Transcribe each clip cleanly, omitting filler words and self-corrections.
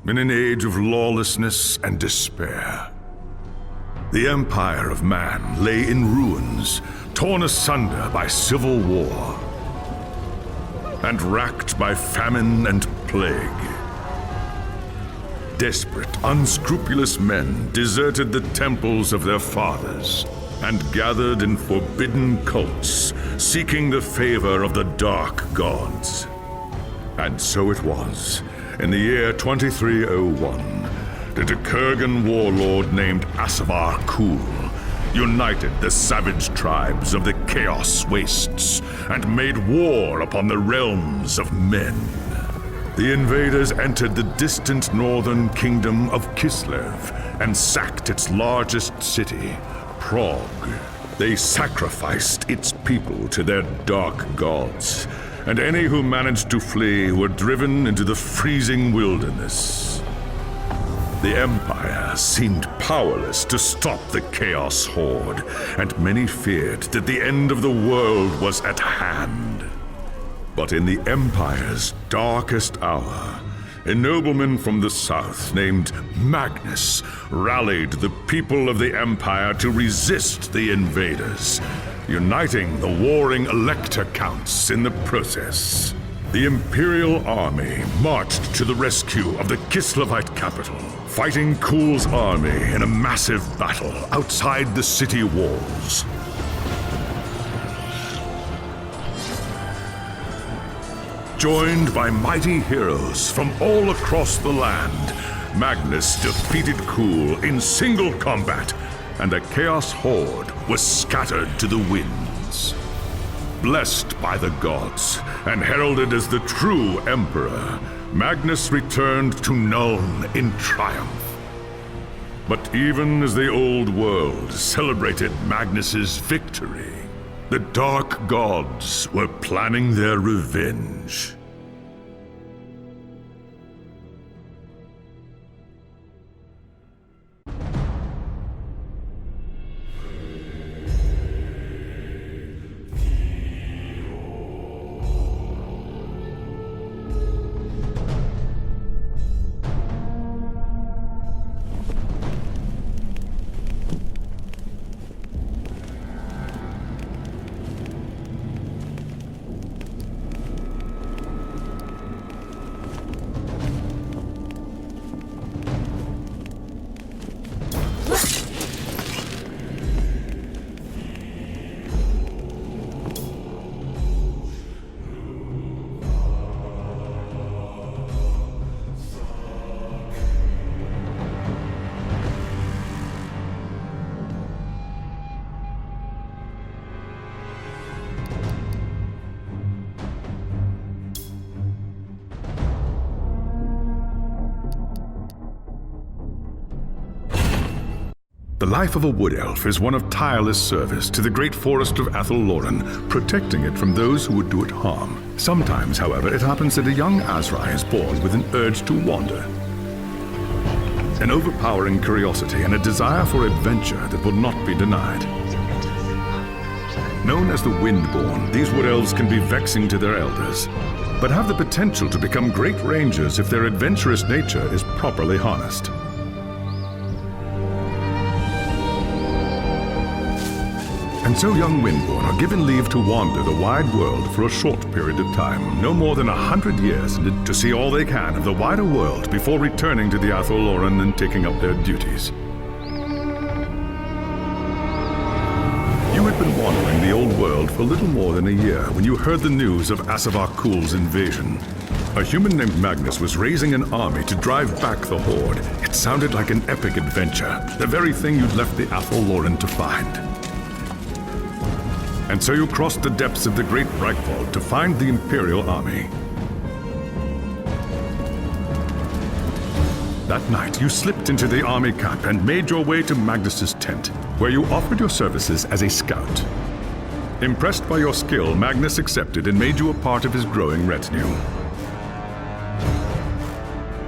in an age of lawlessness and despair. The empire of man lay in ruins, torn asunder by civil war, and racked by famine and plague. Desperate, unscrupulous men deserted the temples of their fathers and gathered in forbidden cults, seeking the favor of the dark gods. And so it was, in the year 2301, that a Kurgan warlord named Asavar Kul united the savage tribes of the Chaos Wastes and made war upon the realms of men. The invaders entered the distant northern kingdom of Kislev and sacked its largest city, Prague. They sacrificed its people to their dark gods, and any who managed to flee were driven into the freezing wilderness. The Empire seemed powerless to stop the Chaos Horde, and many feared that the end of the world was at hand. But in the Empire's darkest hour, a nobleman from the south named Magnus rallied the people of the Empire to resist the invaders, uniting the warring Elector Counts in the process. The Imperial Army marched to the rescue of the Kislevite capital, fighting Kul's army in a massive battle outside the city walls. Joined by mighty heroes from all across the land, Magnus defeated Kul in single combat, and the Chaos Horde was scattered to the winds. Blessed by the gods and heralded as the true Emperor, Magnus returned to Nuln in triumph. But even as the old world celebrated Magnus's victory, the dark gods were planning their revenge. The life of a wood elf is one of tireless service to the great forest of Athelloren, protecting it from those who would do it harm. Sometimes, however, it happens that a young Azrai is born with an urge to wander. An overpowering curiosity and a desire for adventure that will not be denied. Known as the Windborn, these wood elves can be vexing to their elders, but have the potential to become great rangers if their adventurous nature is properly harnessed. And so young Windborn are given leave to wander the wide world for a short period of time, no more than 100 years, to see all they can of the wider world before returning to the Athelloren and taking up their duties. You had been wandering the old world for little more than a year when you heard the news of Asavar Kul's invasion. A human named Magnus was raising an army to drive back the Horde. It sounded like an epic adventure, the very thing you'd left the Athelloren to find. And so you crossed the depths of the Great Breakvault to find the Imperial Army. That night, you slipped into the army camp and made your way to Magnus's tent, where you offered your services as a scout. Impressed by your skill, Magnus accepted and made you a part of his growing retinue.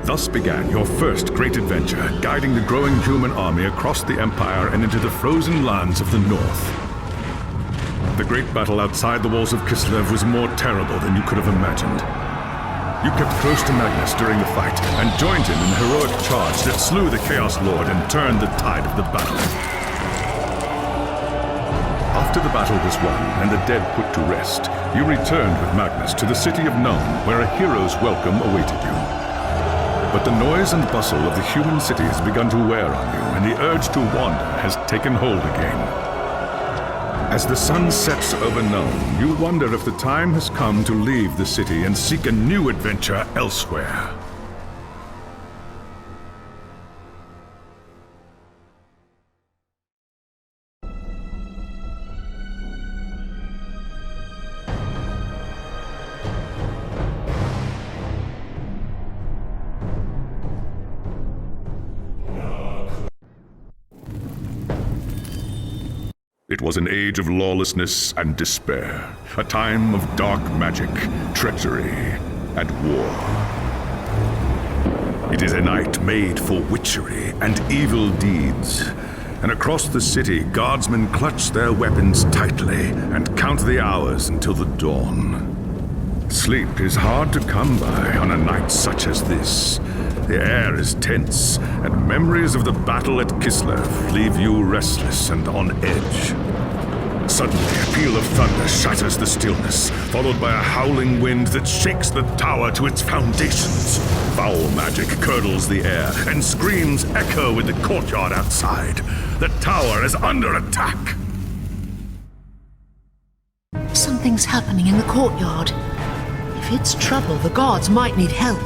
Thus began your first great adventure, guiding the growing human army across the Empire and into the frozen lands of the North. The great battle outside the walls of Kislev was more terrible than you could have imagined. You kept close to Magnus during the fight and joined him in the heroic charge that slew the Chaos Lord and turned the tide of the battle. After the battle was won and the dead put to rest, you returned with Magnus to the city of Nome, where a hero's welcome awaited you. But the noise and bustle of the human city has begun to wear on you, and the urge to wander has taken hold again. As the sun sets over Nome, you wonder if the time has come to leave the city and seek a new adventure elsewhere. It was an age of lawlessness and despair, a time of dark magic, treachery, and war. It is a night made for witchery and evil deeds, and across the city, guardsmen clutch their weapons tightly and count the hours until the dawn. Sleep is hard to come by on a night such as this. The air is tense, and memories of the battle at Kislev leave you restless and on edge. Suddenly, a peal of thunder shatters the stillness, followed by a howling wind that shakes the tower to its foundations. Foul magic curdles the air, and screams echo in the courtyard outside. The tower is under attack. Something's happening in the courtyard. If it's trouble, the guards might need help.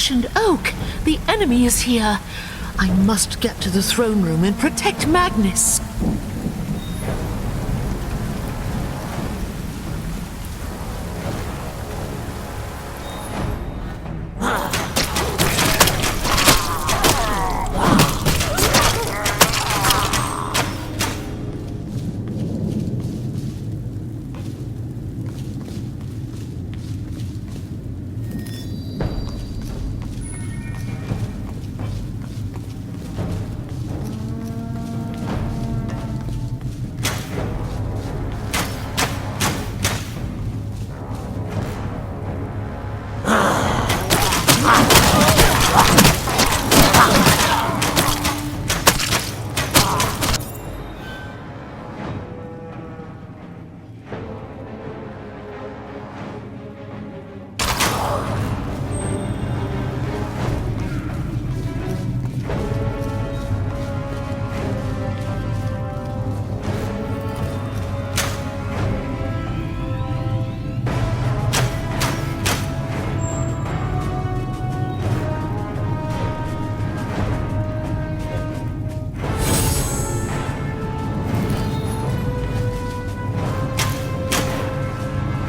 And Oak, the enemy is here. I must get to the throne room and protect Magnus.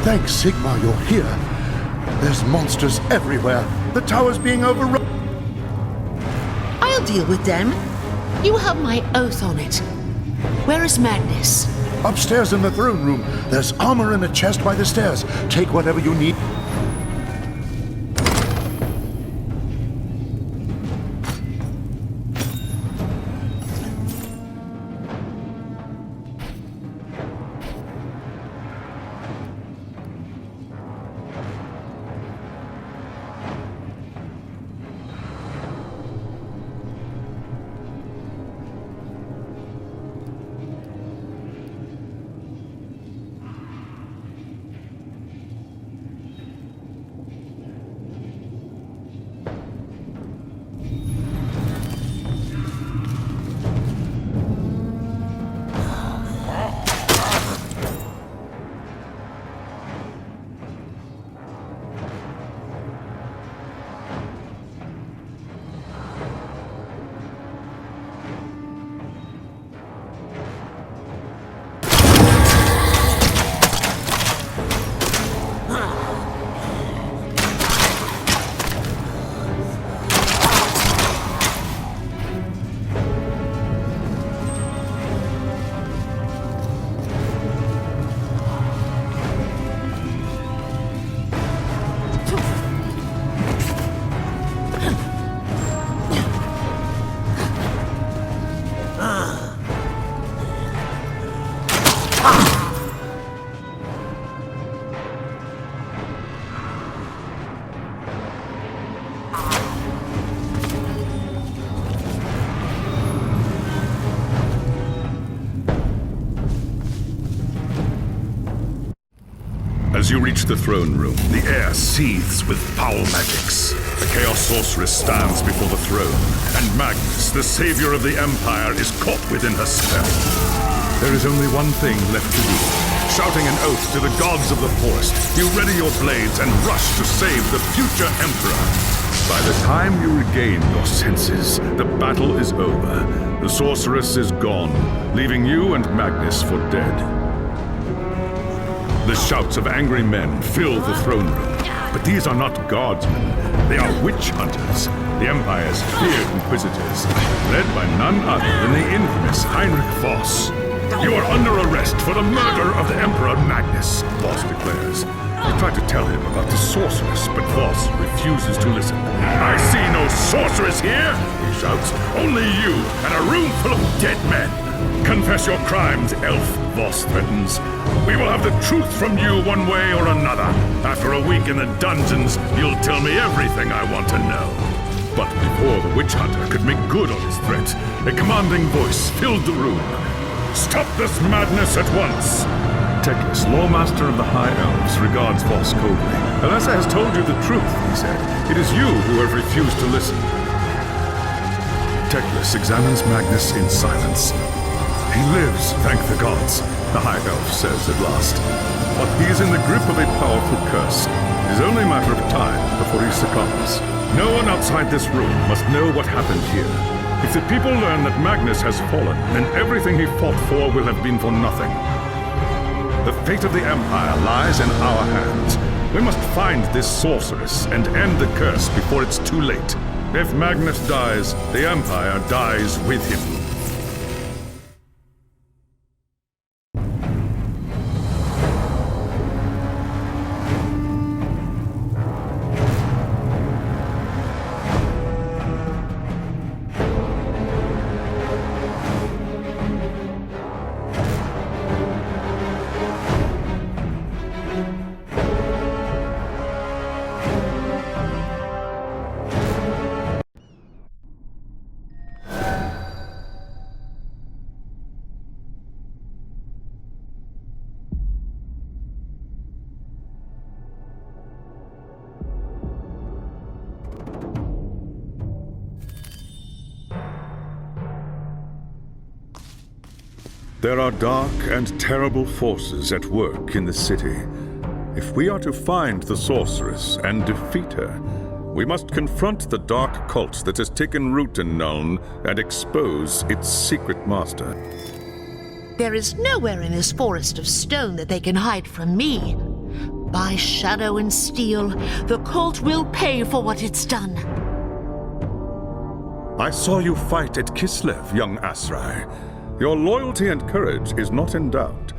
Thanks, Sigmar, you're here. There's monsters everywhere. The tower's being overrun. I'll deal with them. You have my oath on it. Where is Magnus? Upstairs in the throne room. There's armor in a chest by the stairs. Take whatever you need. reach the throne room, the air seethes with foul magics. The Chaos Sorceress stands before the throne, and Magnus, the savior of the Empire, is caught within her spell. There is only one thing left to do. Shouting an oath to the gods of the forest, you ready your blades and rush to save the future Emperor. By the time you regain your senses, the battle is over. The sorceress is gone, leaving you and Magnus for dead. The shouts of angry men fill the throne room, but these are not guardsmen. They are witch hunters, the Empire's feared inquisitors, led by none other than the infamous Heinrich Voss. You are under arrest for the murder of the Emperor Magnus, Voss declares. You try to tell him about the sorceress, but Voss refuses to listen. I see no sorceress here, he shouts. Only you and a room full of dead men. Confess your crimes, elf, Voss threatens. We will have the truth from you one way or another. After a week in the dungeons, you'll tell me everything I want to know. But before the witch hunter could make good on his threat, a commanding voice filled the room. Stop this madness at once! Teclis, Lawmaster of the High Elves, regards Voss coldly. Alessa has told you the truth, he said. It is you who have refused to listen. Teclis examines Magnus in silence. He lives, thank the gods, the High Elf says at last. But he is in the grip of a powerful curse. It is only a matter of time before he succumbs. No one outside this room must know what happened here. If the people learn that Magnus has fallen, then everything he fought for will have been for nothing. The fate of the Empire lies in our hands. We must find this sorceress and end the curse before it's too late. If Magnus dies, the Empire dies with him. There are dark and terrible forces at work in the city. If we are to find the sorceress and defeat her, we must confront the dark cult that has taken root in Nuln and expose its secret master. There is nowhere in this forest of stone that they can hide from me. By shadow and steel, the cult will pay for what it's done. I saw you fight at Kislev, young Asrai. Your loyalty and courage is not in doubt.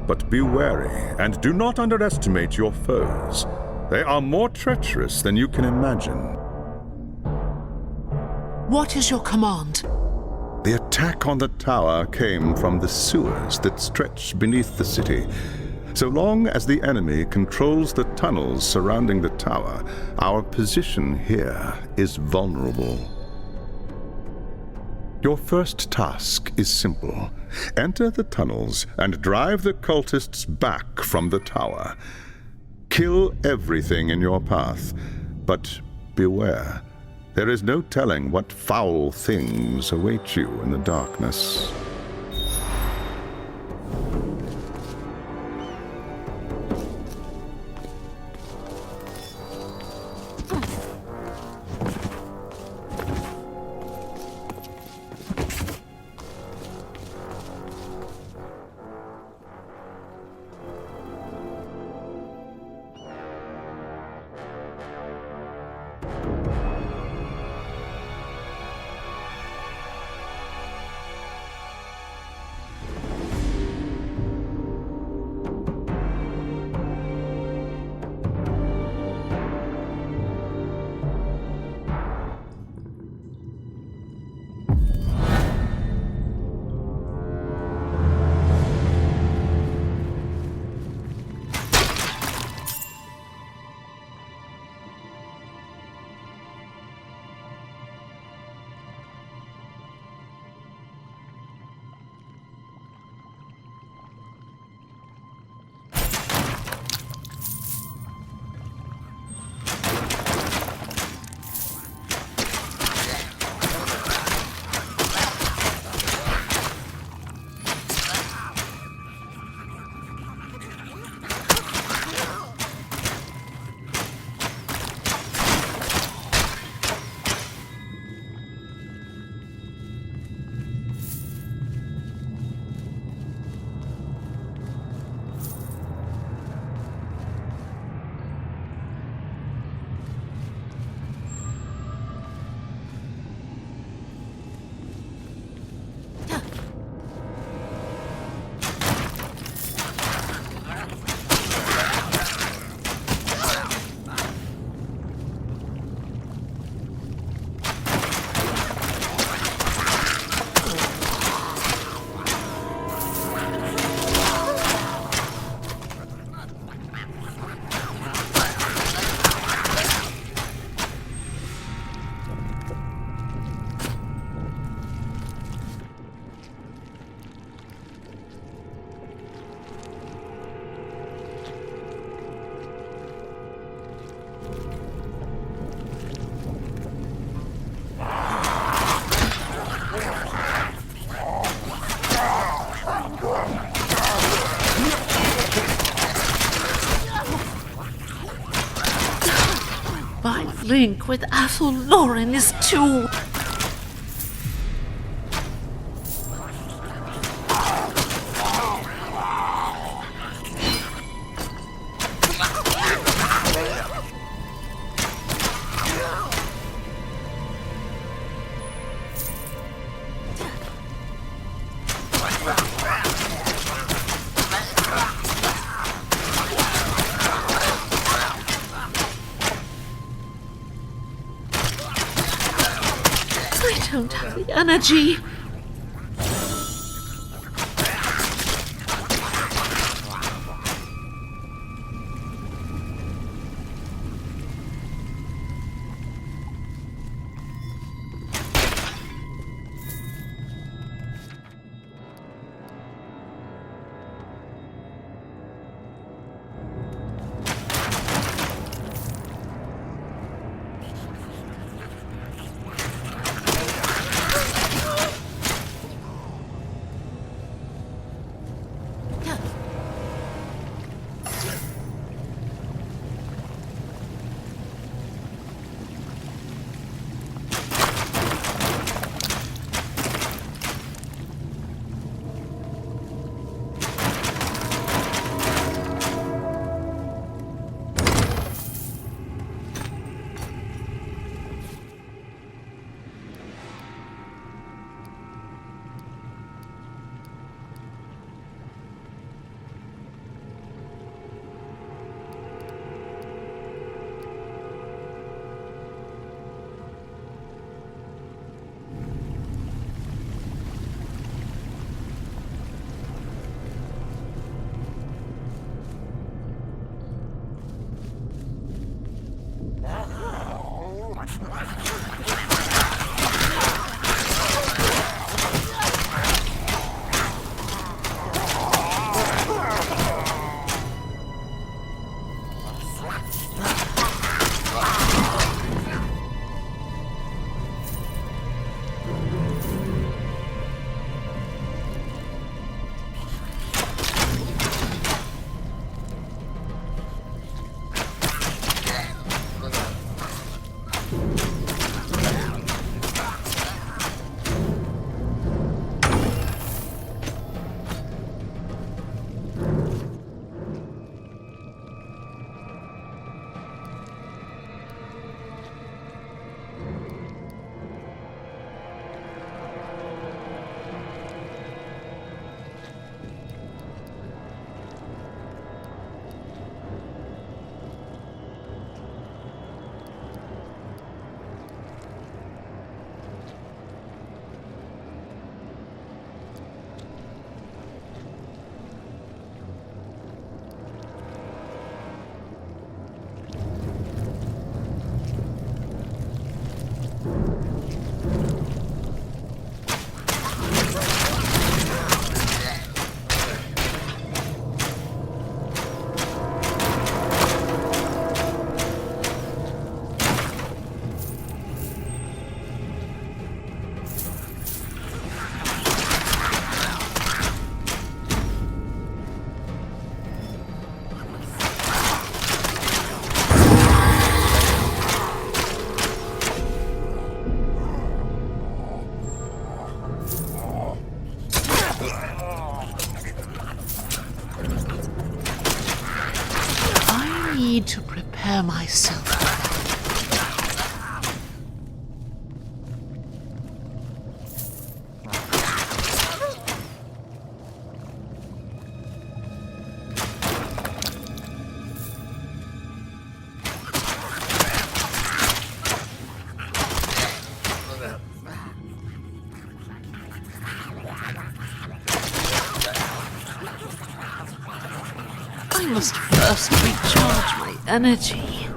But be wary and do not underestimate your foes. They are more treacherous than you can imagine. What is your command? The attack on the tower came from the sewers that stretch beneath the city. So long as the enemy controls the tunnels surrounding the tower, our position here is vulnerable. Your first task is simple. Enter the tunnels and drive the cultists back from the tower. Kill everything in your path, but beware. There is no telling what foul things await you in the darkness. link with Athel Lauren is too... I don't have the energy. Need to prepare myself. I must first recharge my energy.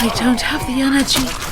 I don't have the energy.